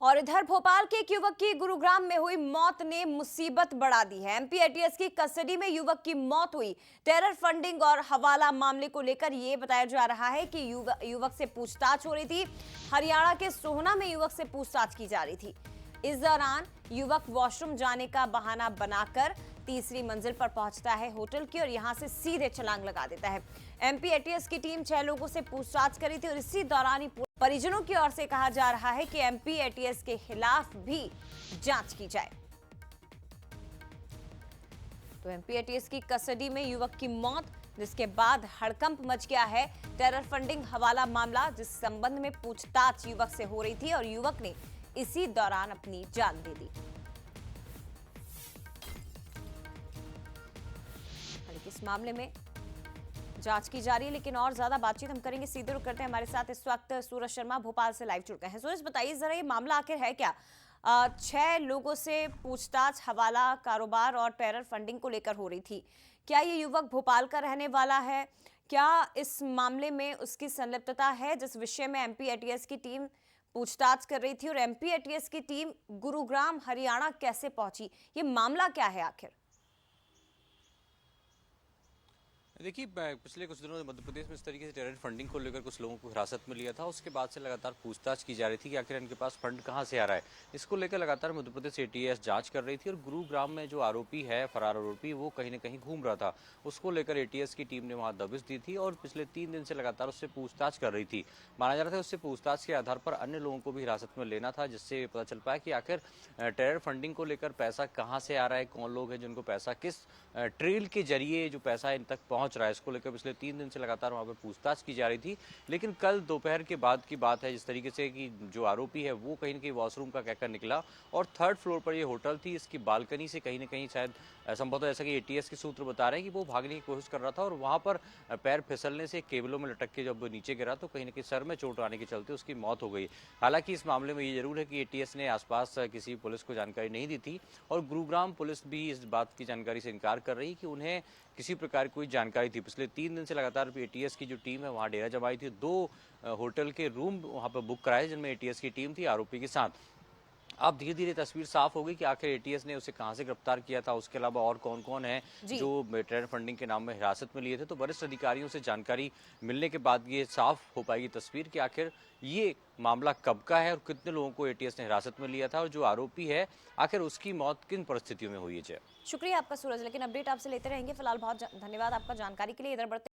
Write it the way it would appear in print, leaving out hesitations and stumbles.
और इधर भोपाल के एक युवक की गुरुग्राम में हुई मौत ने मुसीबत बढ़ा दी है। एमपी एटीएस की कस्टडी में युवक की मौत हुई। टेरर फंडिंग और हवाला मामले को लेकर यह बताया जा रहा है कि युवक से पूछताछ हो रही थी। हरियाणा के सोहना में युवक से पूछताछ की जा रही थी। इस दौरान युवक वॉशरूम जाने का बहाना बनाकर तीसरी मंजिल पर पहुंचता है होटल की और यहां से सीधे छलांग लगा देता है। एमपी एटीएस की टीम 6 लोगों से पूछताछ करी थी और इसी दौरान ही परिजनों की ओर से कहा जा रहा है कि एमपी एटीएस के खिलाफ भी जांच की जाए। तो एमपी एटीएस की कस्टडी में युवक की मौत, जिसके बाद हड़कंप मच गया है। टेरर फंडिंग हवाला मामला, जिस संबंध में पूछताछ युवक से हो रही थी और युवक ने इसी दौरान अपनी जान दे दी। इस मामले में जांच की जा रही है, लेकिन और ज्यादा बातचीत हम करेंगे। सीधे रुक करते हैं, हमारे साथ इस वक्त सूरज शर्मा भोपाल से लाइव जुड़ गए हैं। सूरज, बताइए जरा, ये मामला आखिर है क्या? 6 लोगों से पूछताछ हवाला कारोबार और टेरर फंडिंग को लेकर हो रही थी। क्या ये युवक भोपाल का रहने वाला है? क्या इस मामले में उसकी संलिप्तता है, जिस विषय में एमपी एटीएस की टीम पूछताछ कर रही थी? और एमपी एटीएस की टीम गुरुग्राम हरियाणा कैसे पहुंची? ये मामला क्या है आखिर? देखिए, पिछले कुछ दिनों में मध्य प्रदेश में इस तरीके से टेरर फंडिंग को लेकर कुछ लोगों को हिरासत में लिया था। उसके बाद से लगातार पूछताछ की जा रही थी कि आखिर इनके पास फंड कहां से आ रहा है। इसको लेकर लगातार मध्य प्रदेश एटीएस जांच कर रही थी और गुरुग्राम में जो आरोपी है, फरार आरोपी, वो कहीं न कहीं घूम रहा था। उसको लेकर एटीएस की टेम ने वहां दबिश दी थी और पिछले 3 दिन से लगातार उससे पूछताछ कर रही थी। माना जा रहा था उससे पूछताछ के आधार पर अन्य लोगों को भी हिरासत में लेना था, जिससे पता चल पाया कि आखिर टेरर फंडिंग को लेकर पैसा कहाँ से आ रहा है, कौन लोग हैं जिनको पैसा किस ट्रेल के जरिए जो पैसा इन तक पहुंच रहा है। इसको लेकर पिछले 3 दिन से लगातार वहां पर पूछताछ की जा रही थी। लेकिन कल दोपहर के बाद की बात है, जिस तरीके से कि जो आरोपी है वो कहीं न कहीं वॉशरूम का कहकर निकला और 3rd फ्लोर पर ये होटल थी, इसकी बालकनी से कहीं न कहीं शायद संभवतः जैसा कि एटीएस के सूत्र बता रहे हैं कि वो भागने की कोशिश कर रहा था और वहां पर पैर फिसलने से केबलों में लटक के जब नीचे गिरा तो कहीं न कहीं सर में चोट आने के चलते उसकी मौत हो गई। हालांकि इस मामले में ये जरूर है कि एटीएस ने आसपास किसी पुलिस को जानकारी नहीं दी थी और गुरुग्राम पुलिस भी इस बात की जानकारी से इनकार कर रही कि उन्हें किसी प्रकार की कोई जानकारी थी। पिछले 3 दिन से लगातार एटीएस की जो टीम है वहां डेरा जमाई थी। 2 होटल के रूम वहां पर बुक कराए, जिनमें एटीएस की टीम थी आरोपी के साथ। अब धीरे धीरे तस्वीर साफ हो गई कि आखिर एटीएस ने उसे कहां से गिरफ्तार किया था, उसके अलावा और कौन कौन है जी। जो टेरर फंडिंग के नाम में हिरासत में लिए थे। तो वरिष्ठ अधिकारियों से जानकारी मिलने के बाद ये साफ हो पाएगी तस्वीर कि आखिर ये मामला कब का है और कितने लोगों को एटीएस ने हिरासत में लिया था और जो आरोपी है आखिर उसकी मौत किन परिस्थितियों में हुई है। शुक्रिया आपका सूरज, लेकिन अपडेट आपसे लेते रहेंगे। फिलहाल बहुत धन्यवाद आपका जानकारी के लिए। इधर बढ़ते